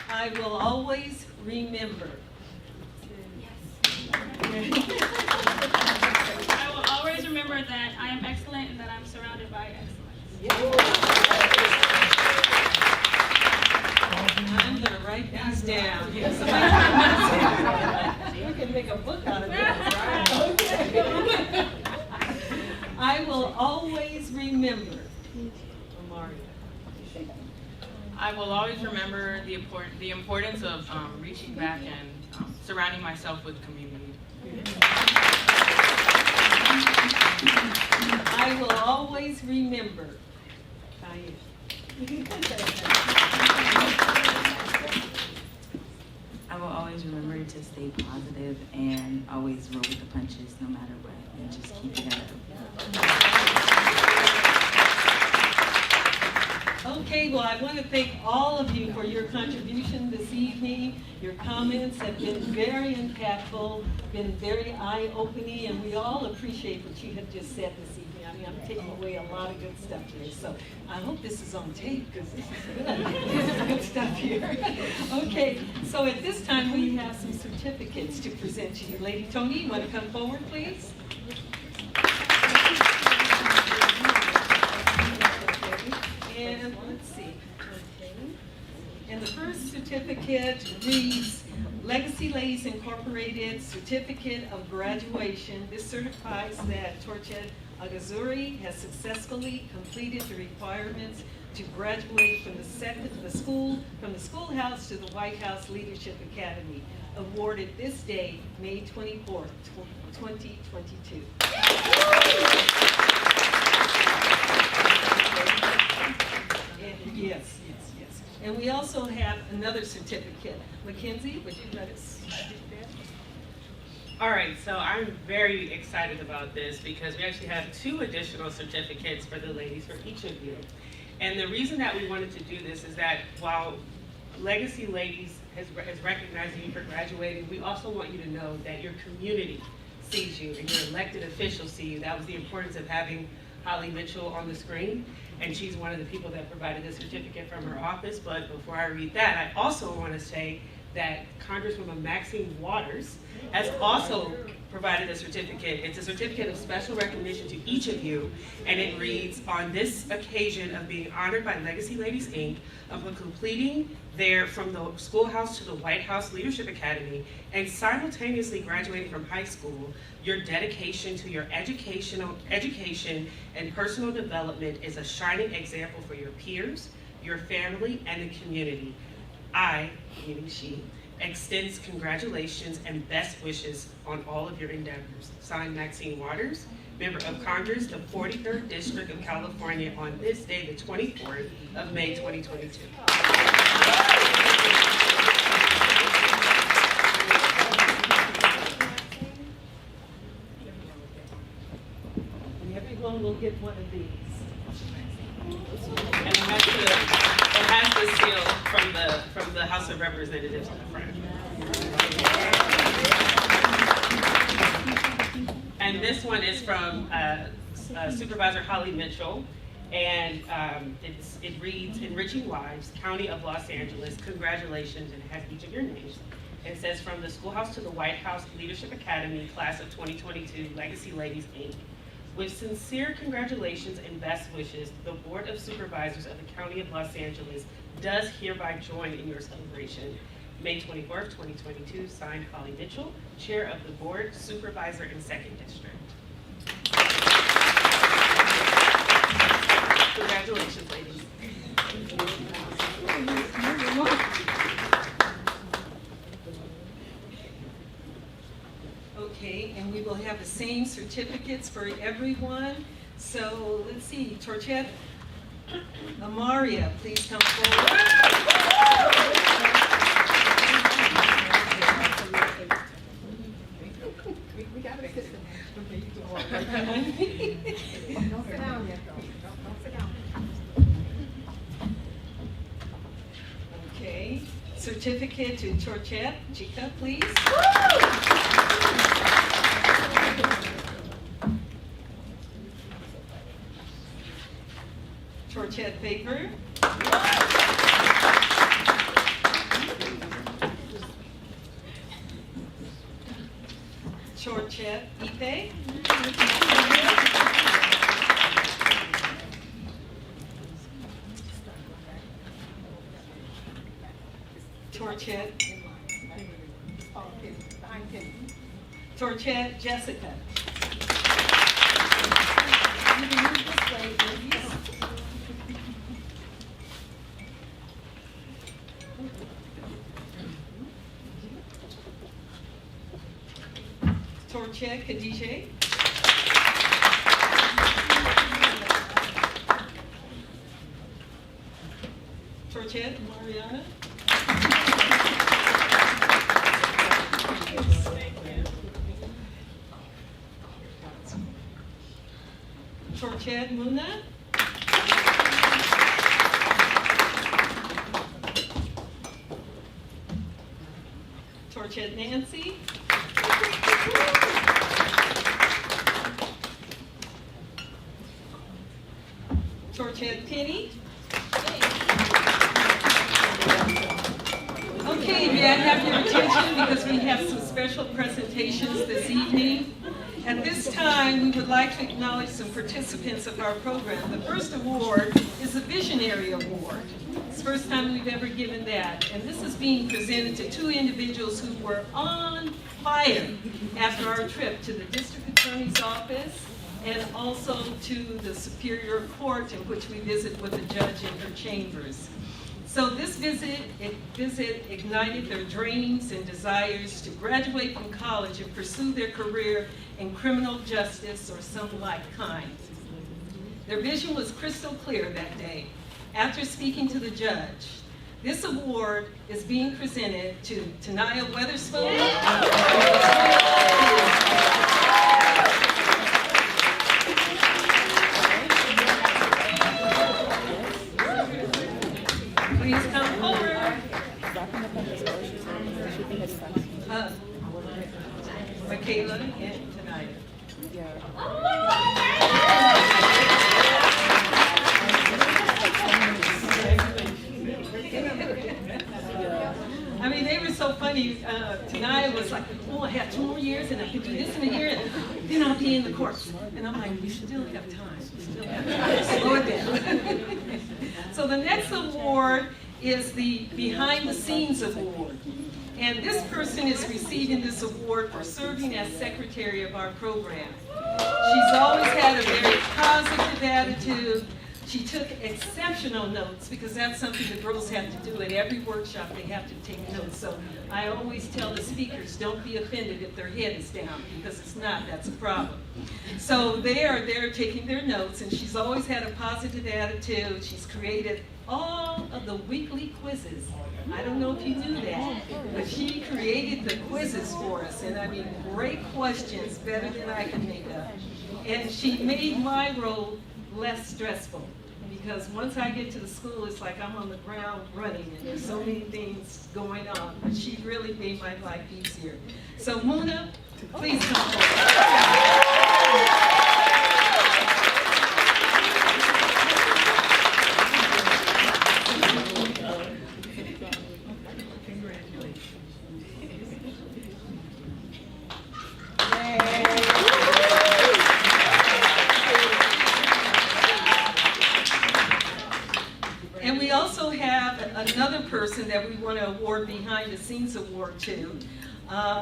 I will always remember. I will always remember that I am excellent and that I'm surrounded by excellence. I'm going to write these down. Yes. You can make a book out of this, right? Okay. I will always remember. I will always remember the importance of reaching back and surrounding myself with community. I will always remember. I will always remember to stay positive and always roll with the punches no matter what, and just keep it up. Okay, well, I want to thank all of you for your contribution this evening. Your comments have been very impactful, been very eye-opening, and we all appreciate what you have just said this evening. I mean, I'm taking away a lot of good stuff here, so I hope this is on tape, because this is good. This is good stuff here. Okay, so at this time, we have some certificates to present to you. Lady Tony, you want to come forward, please? And let's see. And the first certificate reads, Legacy Ladies Incorporated Certificate of Graduation. This certifies that Torchet Agazuri has successfully completed the requirements to graduate from the schoolhouse to the White House Leadership Academy. Awarded this day, May 24th, 2022. Yes. And we also have another certificate. Mackenzie, would you let us do that? All right, so I'm very excited about this because we actually have 2 additional certificates for the ladies, for each of you. And the reason that we wanted to do this is that while Legacy Ladies is recognizing you for graduating, we also want you to know that your community sees you and your elected officials see you. That was the importance of having Holly Mitchell on the screen. and she's one of the people that provided the certificate from her office. But before I read that, I also want to say that Congresswoman Maxine Waters has also provided a certificate. It's a certificate of special recognition to each of you, and it reads, on this occasion of being honored by Legacy Ladies, Inc., upon completing their From the Schoolhouse to the White House Leadership Academy and simultaneously graduating from high school, your dedication to your education and personal development is a shining example for your peers, your family, and the community. I, meaning she, extends congratulations and best wishes on all of your endeavors. Signed, Maxine Waters, Member of Congress, the 43rd District of California, on this day, the 24th of May, 2022. And everyone will get one of these. And it has the seal from the House of Representatives on the front. And this one is from Supervisor Holly Mitchell, and it reads, Enriching Lives, County of Los Angeles, congratulations, and it has each of your names. It says, from the Schoolhouse to the White House Leadership Academy, Class of 2022, Legacy Ladies, Inc. With sincere congratulations and best wishes, the Board of Supervisors of the County of Los Angeles does hereby join in your celebration. May 24th, 2022, signed Holly Mitchell, Chair of the Board, Supervisor in 2nd District. Congratulations, ladies. Okay, and we will have the same certificates for everyone. So let's see, Torchette Amaria, please come forward. We got a system. Don't sit down yet, though. Don't sit down. Okay, certificate to Torchette Chica, please. Torchette Baker. Torchette Ipe. Torchette. Torchette Jessica. You can move this way, ladies. Torchette Khadijah. Torchette Mariana. Torchette Muna. Torchette Nancy. Torchette Penny. Okay, may I have your attention because we have some special presentations this evening. At this time, we would like to acknowledge some participants of our program. The first award is the Missionary Award. It's the first time we've ever given that. And this is being presented to two individuals who were on fire after our trip to the District Attorney's Office and also to the Superior Court, in which we visit with the judge in her chambers. So this visit ignited their dreams and desires to graduate from college and pursue their career in criminal justice or some like kind. Their vision was crystal clear that day. After speaking to the judge, this award is being presented to Tanaya Weatherspoon. Please come forward. Michaela and Tanaya. so funny. Tonight was like, oh, I have 2 more years and I can do this in a year and then I'll be in the course. And I'm like, we still have time. We still have time. Slow it down. So the next award is the Behind the Scenes Award. And this person is receiving this award for serving as secretary of our program. She's always had a very positive attitude. She took exceptional notes because that's something the girls have to do at every workshop. They have to take notes. So I always tell the speakers, don't be offended if their head is down because it's not, that's a problem. So they are there taking their notes and she's always had a positive attitude. She's created all of the weekly quizzes. I don't know if you knew that, but she created the quizzes for us. And I mean, great questions, better than I can make up. And she made my role less stressful because once I get to the school, it's like I'm on the ground running and there's so many things going on, but she really made my life easier. So Muna, please come forward. Another person that we want to award Behind the Scenes Award to.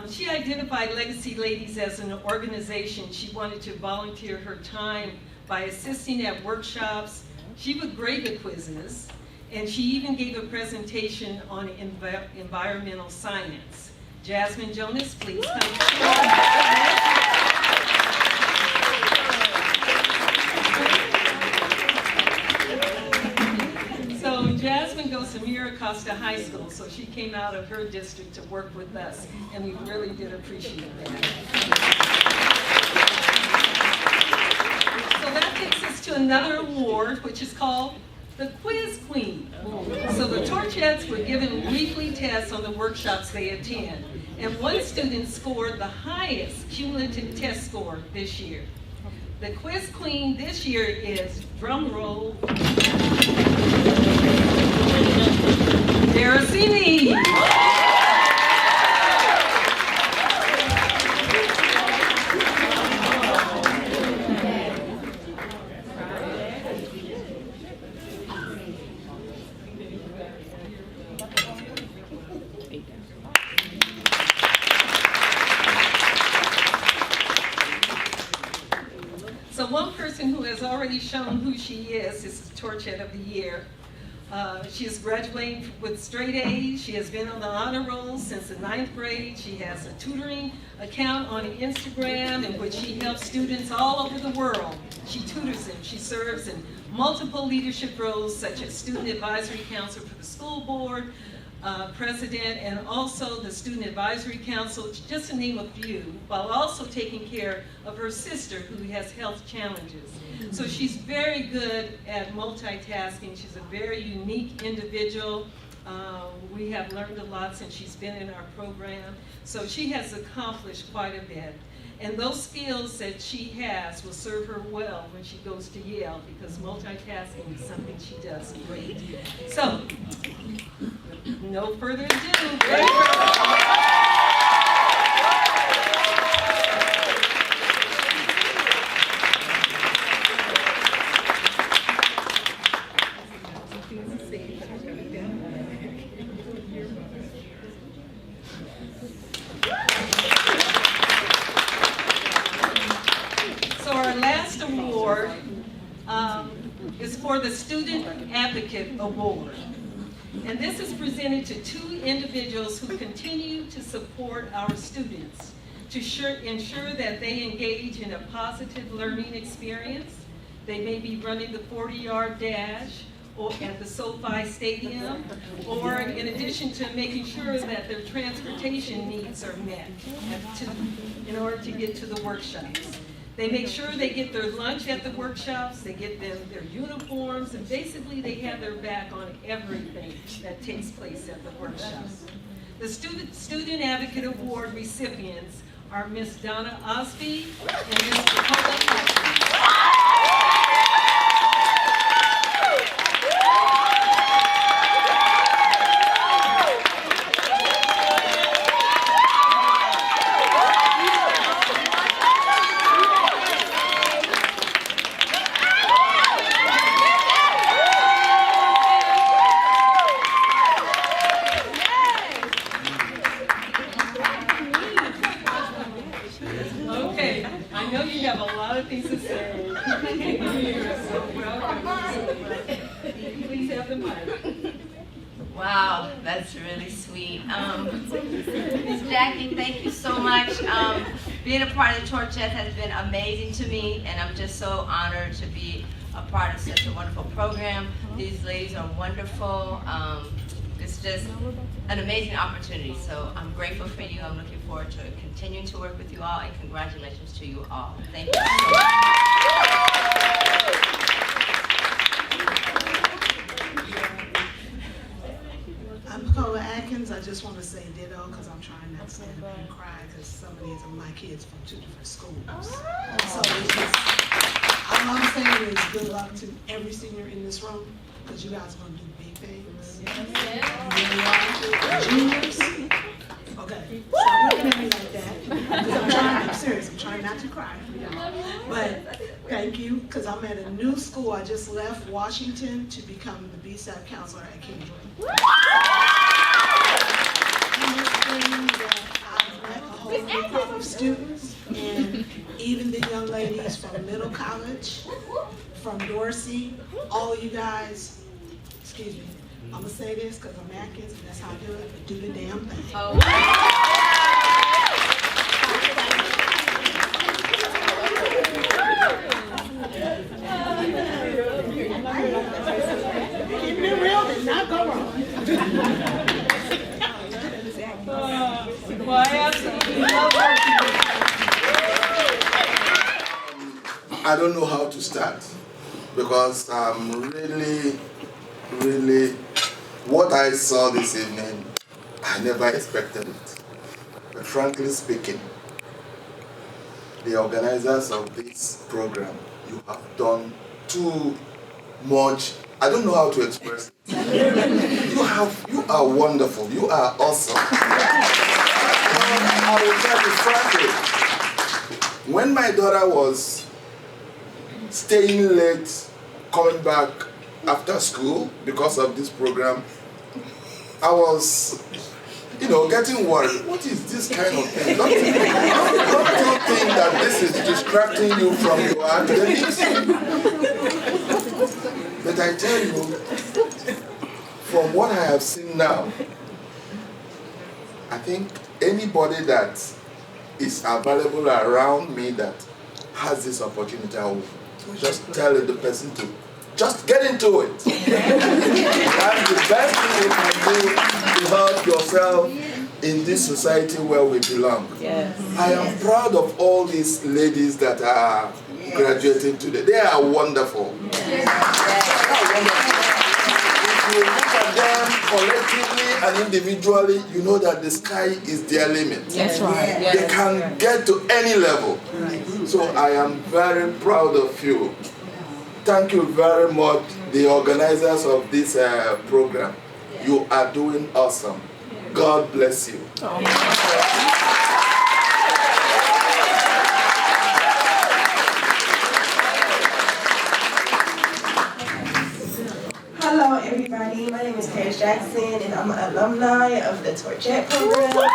She identified Legacy Ladies as an organization. She wanted to volunteer her time by assisting at workshops. She would grade the quizzes, and she even gave a presentation on environmental science. Jasmine Jonas, please come. Jasmine goes to Mira Costa High School, so she came out of her district to work with us, and we really did appreciate that. So that takes us to another award, which is called the Quiz Queen. So the Torchettes were given weekly tests on the workshops they attend, and one student scored the highest cumulative test score this year. The Quiz Queen this year is, drum roll, Daracini. So one person who has already shown who she is the Torchette of the Year. She is graduating with straight A's. She has been on the honor roll since the 9th grade. She has a tutoring account on Instagram in which she helps students all over the world. She tutors them. She serves in multiple leadership roles such as student advisory counselor for the school board, president, and also the student advisory council, just to name a few, while also taking care of her sister who has health challenges. So she's very good at multitasking. She's a very unique individual. We have learned a lot since she's been in our program. So she has accomplished quite a bit. And those skills that she has will serve her well when she goes to Yale because multitasking is something she does great. So, no further ado. Is for the Student Advocate Award. And this is presented to 2 individuals who continue to support our students to ensure that they engage in a positive learning experience. They may be running the 40-yard dash or at the SoFi Stadium, or in addition to making sure that their transportation needs are met in order to get to the workshops. They make sure they get their lunch at the workshops, they get them their uniforms, and basically they have their back on everything that takes place at the workshops. The Student Advocate Award recipients are Miss Donna Osby and Miss Paula Atkins. Paula thinks it's sad. You're so welcome. Please have the mic. Wow, that's really sweet. Ms. Jackie, thank you so much. Being a part of the Torchettes has been amazing to me, and I'm just so honored to be a part of such a wonderful program. These ladies are wonderful. It's just an amazing opportunity, so I'm grateful for you. I'm looking forward to continuing to work with you all, and congratulations to you all. Thank you so much. I'm Paula Atkins. I just want to say ditto because I'm trying not to stand up and cry because some of these are my kids from 2 different schools. So it's just, all I'm saying is good luck to every senior in this room because you guys are going to do big things. You really are. Juniors. Okay. Stop looking at me like that. I'm serious. I'm trying not to cry for y'all. But thank you because I'm at a new school. I just left Washington to become the BSAP counselor at Kingdom. I've met a whole new group of students, and even the young ladies from Middle College, from Dorsey, all you guys, excuse me, I'm gonna say this because I'm Atkins and that's how I do it, but do the damn thing. Keeping it real did not go wrong. Well, I absolutely love I don't know how to start because I'm really, what I saw this evening, I never expected it. But frankly speaking, the organizers of this program, you have done too much. I don't know how to express it. You are wonderful. You are awesome. I will tell you frankly, when my daughter was staying late, coming back after school because of this program, I was, getting worried. What is this kind of thing? Don't you think that this is distracting you from your academics? But I tell you, from what I have seen now, I think anybody that is available around me that has this opportunity, I will just tell the person to just get into it. That's the best thing you can do to help yourself in this society where we belong. Yes. I am proud of all these ladies that are graduating today. They are wonderful. They are wonderful. If you look at them collectively and individually, you know that the sky is their limit. That's right. They can get to any level. So I am very proud of you. Thank you very much, the organizers of this program. You are doing awesome. God bless you. Hello, everybody. My name is Paris Jackson, and I'm an alumni of the Torchette program.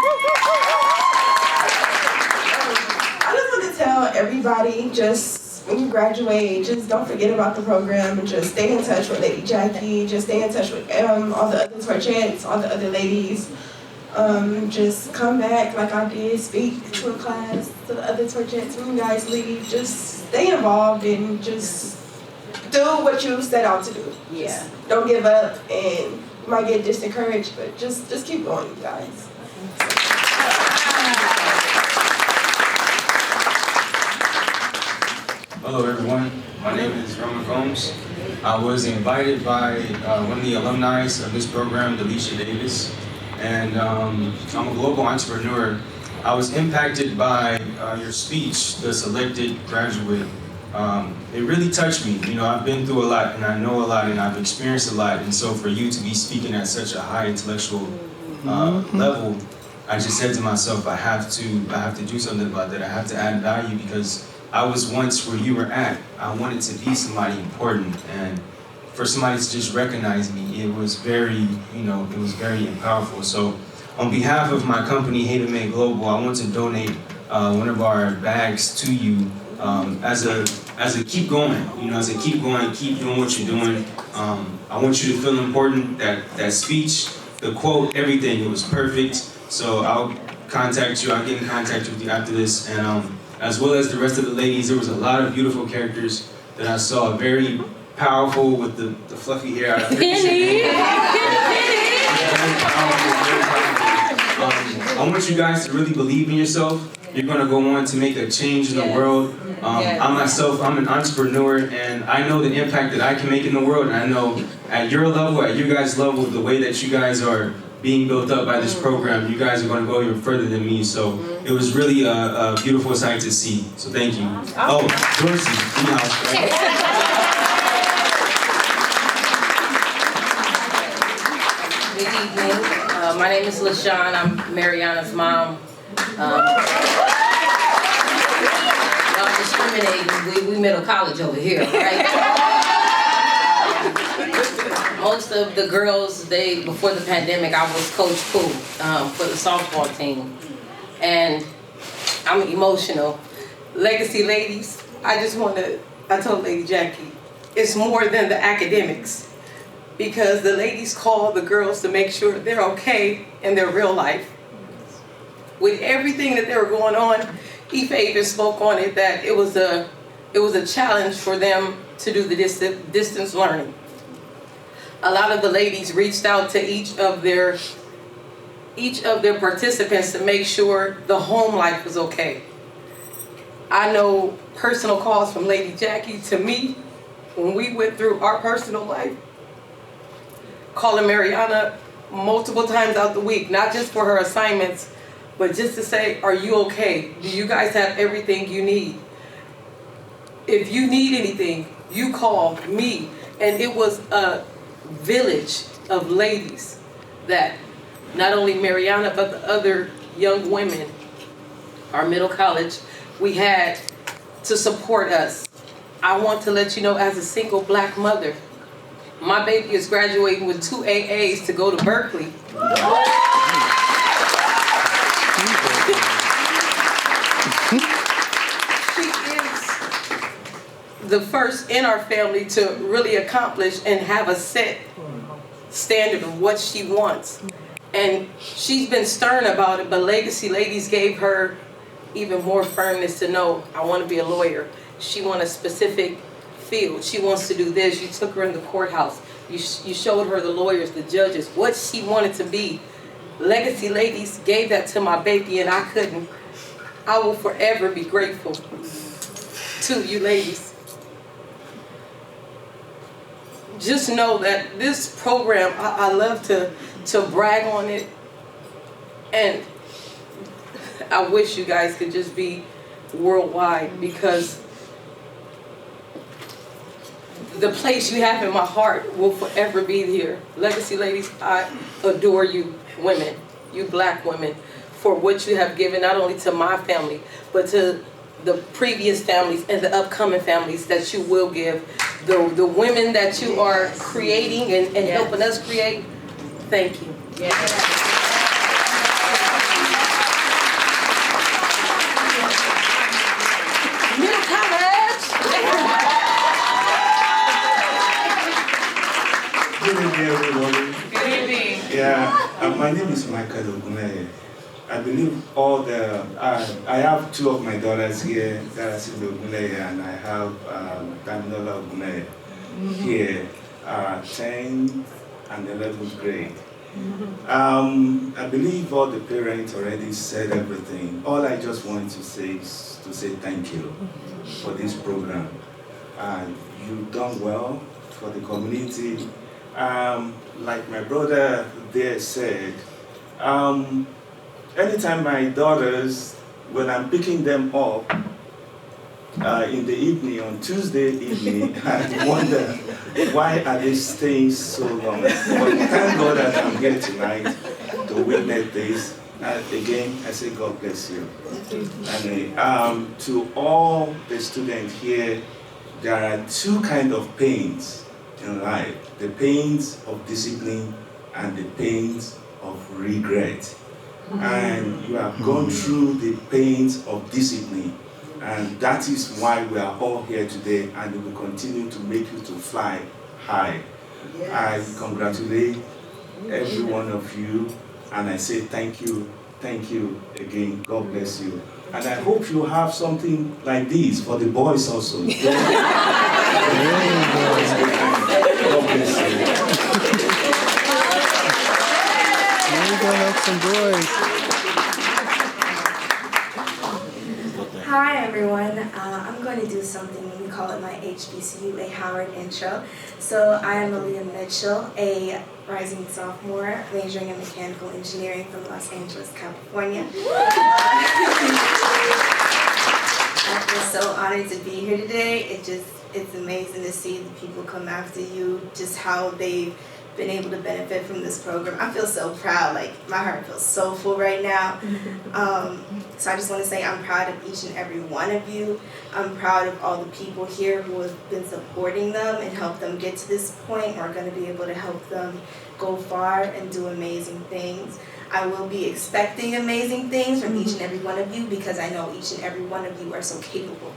I just want to tell everybody, just when you graduate, just don't forget about the program and just stay in touch with Lady Jackie. Just stay in touch with all the other Torchettes, all the other ladies. Just come back like I did, speak to a class, to the other Torchettes when you guys leave. Just stay involved and just do what you set out to do. Yeah. Don't give up, and you might get disencouraged, but just keep going, you guys. Hello everyone, my name is Roman Combs. I was invited by one of the alumni of this program, Delisha Davis, and I'm a global entrepreneur. I was impacted by your speech, the selected graduate. It really touched me. I've been through a lot and I know a lot and I've experienced a lot, and so for you to be speaking at such a high intellectual level, I just said to myself, I have to do something about that. I have to add value because I was once where you were at. I wanted to be somebody important, and for somebody to just recognize me, it was very, it was very powerful. So on behalf of my company, Haven Made Global, I want to donate one of our bags to you as a keep going, as a keep going, keep doing what you're doing. I want you to feel important. That speech, the quote, everything, it was perfect. So I'll contact you. I'll get in contact with you after this, and as well as the rest of the ladies. There was a lot of beautiful characters that I saw. Very powerful with the fluffy hair. I want you guys to really believe in yourself. You're going to go on to make a change in the world. I myself, I'm an entrepreneur, and I know the impact that I can make in the world, and I know at your level, at your guys' level, the way that you guys are being built up by this program, you guys are going to go even further than me. So it was really a beautiful sight to see. So thank you. Oh, Dorsey, in the house, right? Good evening. My name is LaShawn. I'm Mariana's mom. Y'all discriminating. We middle college over here, right? Most of the girls, before the pandemic, I was Coach Pooh for the softball team. And I'm emotional. Legacy ladies, I told Lady Jackie, it's more than the academics. Because the ladies call the girls to make sure they're okay in their real life. With everything that they were going on, Ife even spoke on it, that it was a challenge for them to do the distance learning. A lot of the ladies reached out to each of their participants to make sure the home life was okay. I know personal calls from Lady Jackie to me when we went through our personal life, calling Mariana multiple times out the week, not just for her assignments, but just to say, are you okay? Do you guys have everything you need? If you need anything, you call me. And it was a village of ladies that not only Mariana, but the other young women, our middle college, we had to support us. I want to let you know, as a single black mother, my baby is graduating with 2 AAs to go to Berkeley. She is the first in our family to really accomplish and have a set standard of what she wants. And she's been stern about it, but Legacy Ladies gave her even more firmness to know, I want to be a lawyer. She wants a specific field. She wants to do this. You took her in the courthouse. You showed her the lawyers, the judges, what she wanted to be. Legacy Ladies gave that to my baby, and I couldn't. I will forever be grateful to you ladies. Just know that this program, I love to brag on it, and I wish you guys could just be worldwide, because the place you have in my heart will forever be here. Legacy Ladies, I adore you women, you black women, for what you have given not only to my family, but to the previous families and the upcoming families that you will give. The women that you are creating and helping us create, thank you. Middle college! Good evening, everybody. Good evening. Yeah, my name is Michaela Taylor. I believe I have two of my daughters here, Darasilo Ogunleye, and I have Damilola Ogunleye here, 10th and 11th grade. I believe all the parents already said everything. All I just wanted to say is to say thank you for this program. You've done well for the community. Like my brother there said, anytime my daughters, when I'm picking them up in the evening, on Tuesday evening, I wonder, why are they staying so long? But thank God that I'm here tonight to witness this. Again, I say God bless you. And to all the students here, there are two kinds of pains in life. The pains of discipline and the pains of regret. And you have gone through the pains of discipline. And that is why we are all here today, and we will continue to make you to fly high. Yes. I congratulate every one of you, and I say thank you again. God bless you. And I hope you have something like this for the boys also. God bless you. We're going to help some boys. Hi everyone, I'm going to do something, we call it my HBCU, a Howard intro. So I am Aaliyah Mitchell, a rising sophomore, majoring in mechanical engineering from Los Angeles, California. I feel so honored to be here today. It's amazing to see the people come after you, just how they've been able to benefit from this program. I feel so proud, like my heart feels so full right now. So I just want to say I'm proud of each and every one of you. I'm proud of all the people here who have been supporting them and helped them get to this point. We're going to be able to help them go far and do amazing things. I will be expecting amazing things from each and every one of you because I know each and every one of you are so capable.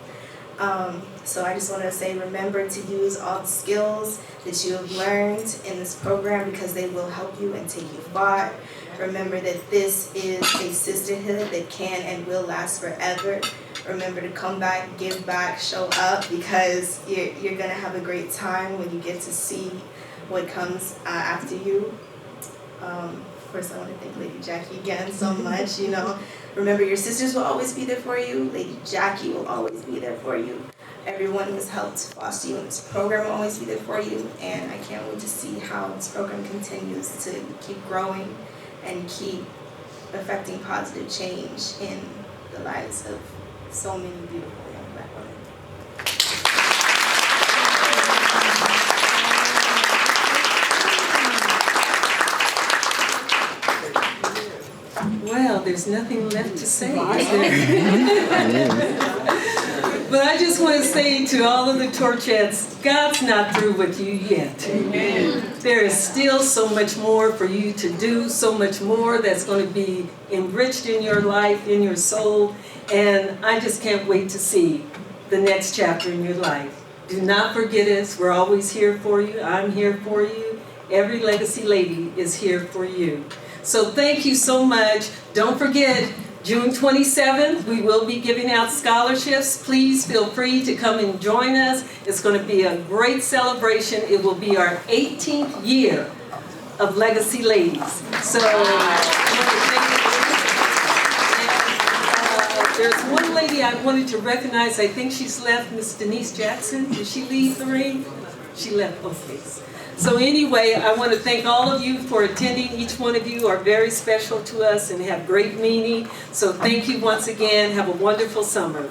So I just want to say, remember to use all the skills that you have learned in this program because they will help you and take you far. Remember that this is a sisterhood that can and will last forever. Remember to come back, give back, show up because you're going to have a great time when you get to see what comes after you. Of course, I want to thank Lady Jackie again so much. Remember, your sisters will always be there for you. Lady Jackie will always be there for you. Everyone who has helped foster you in this program will always be there for you. And I can't wait to see how this program continues to keep growing and keep affecting positive change in the lives of so many beautiful young Black women. Well, there's nothing left to say, is there? But I just want to say to all of the Torchettes, God's not through with you yet. Amen. There is still so much more for you to do, so much more that's going to be enriched in your life, in your soul, and I just can't wait to see the next chapter in your life. Do not forget us. We're always here for you. I'm here for you. Every Legacy Lady is here for you. So thank you so much. Don't forget, June 27th, we will be giving out scholarships. Please feel free to come and join us. It's going to be a great celebration. It will be our 18th year of Legacy Ladies. So there's one lady I wanted to recognize. I think she's left, Miss Denise Jackson. Did she leave the ring? She left. Okay. So anyway, I want to thank all of you for attending. Each one of you are very special to us and have great meaning. So thank you once again. Have a wonderful summer.